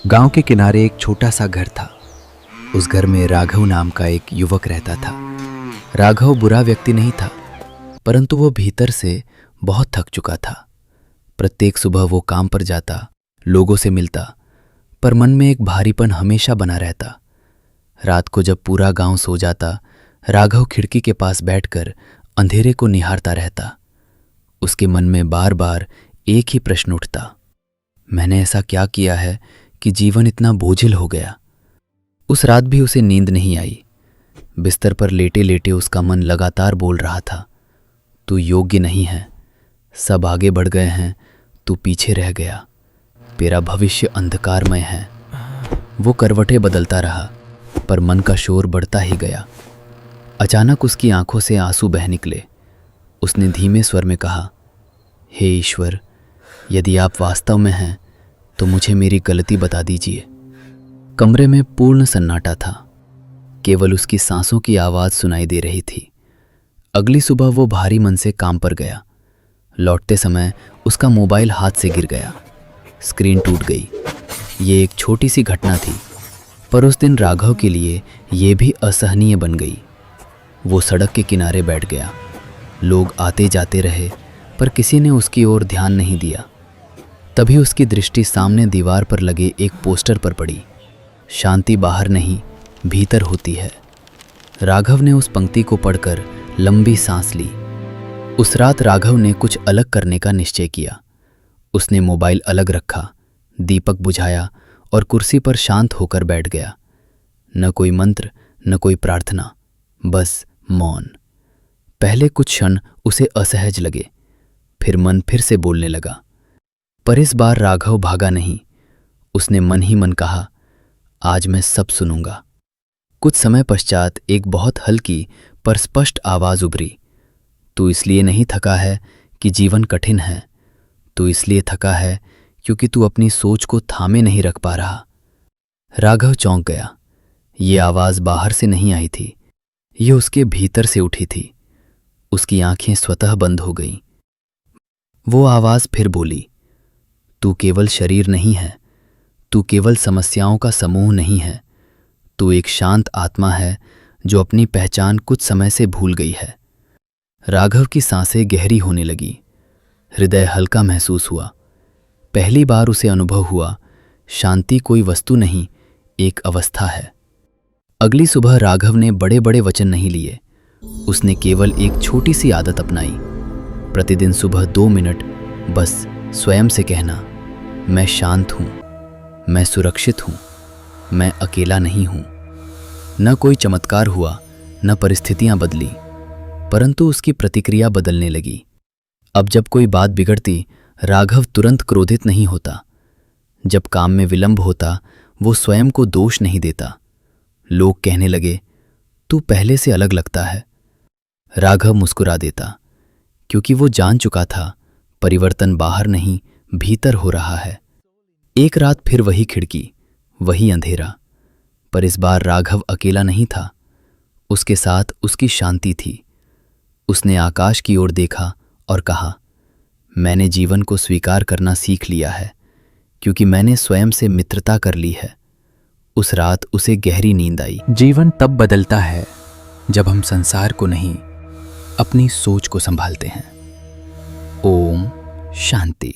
गांव के किनारे एक छोटा सा घर था। उस घर में राघव नाम का एक युवक रहता था। राघव बुरा व्यक्ति नहीं था, परंतु वो भीतर से बहुत थक चुका था। प्रत्येक सुबह वो काम पर जाता, लोगों से मिलता, पर मन में एक भारीपन हमेशा बना रहता। रात को जब पूरा गांव सो जाता, राघव खिड़की के पास बैठकर अंधेरे को निहारता रहता। उसके मन में बार बार एक ही प्रश्न उठता, मैंने ऐसा क्या किया है कि जीवन इतना बोझिल हो गया। उस रात भी उसे नींद नहीं आई। बिस्तर पर लेटे लेटे उसका मन लगातार बोल रहा था, तू योग्य नहीं है, सब आगे बढ़ गए हैं, तू पीछे रह गया, तेरा भविष्य अंधकारमय है। वो करवटें बदलता रहा, पर मन का शोर बढ़ता ही गया। अचानक उसकी आंखों से आंसू बह निकले। उसने धीमे स्वर में कहा, हे ईश्वर, यदि आप वास्तव में हैं तो मुझे मेरी गलती बता दीजिए। कमरे में पूर्ण सन्नाटा था, केवल उसकी सांसों की आवाज़ सुनाई दे रही थी। अगली सुबह वो भारी मन से काम पर गया। लौटते समय उसका मोबाइल हाथ से गिर गया, स्क्रीन टूट गई। ये एक छोटी सी घटना थी, पर उस दिन राघव के लिए ये भी असहनीय बन गई। वो सड़क के किनारे बैठ गया। लोग आते जाते रहे, पर किसी ने उसकी ओर ध्यान नहीं दिया। तभी उसकी दृष्टि सामने दीवार पर लगे एक पोस्टर पर पड़ी, शांति बाहर नहीं, भीतर होती है। राघव ने उस पंक्ति को पढ़कर लंबी सांस ली। उस रात राघव ने कुछ अलग करने का निश्चय किया। उसने मोबाइल अलग रखा, दीपक बुझाया और कुर्सी पर शांत होकर बैठ गया। न कोई मंत्र, न कोई प्रार्थना, बस मौन। पहले कुछ क्षण उसे असहज लगे, फिर मन फिर से बोलने लगा। पर इस बार राघव भागा नहीं। उसने मन ही मन कहा, आज मैं सब सुनूंगा। कुछ समय पश्चात एक बहुत हल्की पर स्पष्ट आवाज उभरी, तू इसलिए नहीं थका है कि जीवन कठिन है, तू इसलिए थका है क्योंकि तू अपनी सोच को थामे नहीं रख पा रहा। राघव चौंक गया। ये आवाज बाहर से नहीं आई थी, ये उसके भीतर से उठी थी। उसकी आंखें स्वतः बंद हो गईं। वो आवाज फिर बोली, तू केवल शरीर नहीं है, तू केवल समस्याओं का समूह नहीं है, तू एक शांत आत्मा है जो अपनी पहचान कुछ समय से भूल गई है। राघव की सांसें गहरी होने लगी, हृदय हल्का महसूस हुआ। पहली बार उसे अनुभव हुआ, शांति कोई वस्तु नहीं, एक अवस्था है। अगली सुबह राघव ने बड़े बड़े वचन नहीं लिए। उसने केवल एक छोटी सी आदत अपनाई। प्रतिदिन सुबह 2 मिनट बस स्वयं से कहना, मैं शांत हूं, मैं सुरक्षित हूं, मैं अकेला नहीं हूं। न कोई चमत्कार हुआ, न परिस्थितियां बदली, परंतु उसकी प्रतिक्रिया बदलने लगी। अब जब कोई बात बिगड़ती, राघव तुरंत क्रोधित नहीं होता। जब काम में विलंब होता, वो स्वयं को दोष नहीं देता। लोग कहने लगे, तू पहले से अलग लगता है। राघव मुस्कुरा देता, क्योंकि वो जान चुका था परिवर्तन बाहर नहीं, भीतर हो रहा है। एक रात फिर वही खिड़की, वही अंधेरा, पर इस बार राघव अकेला नहीं था। उसके साथ उसकी शांति थी। उसने आकाश की ओर देखा और कहा, मैंने जीवन को स्वीकार करना सीख लिया है, क्योंकि मैंने स्वयं से मित्रता कर ली है। उस रात उसे गहरी नींद आई। जीवन तब बदलता है जब हम संसार को नहीं, अपनी सोच को संभालते हैं। ओम शांति।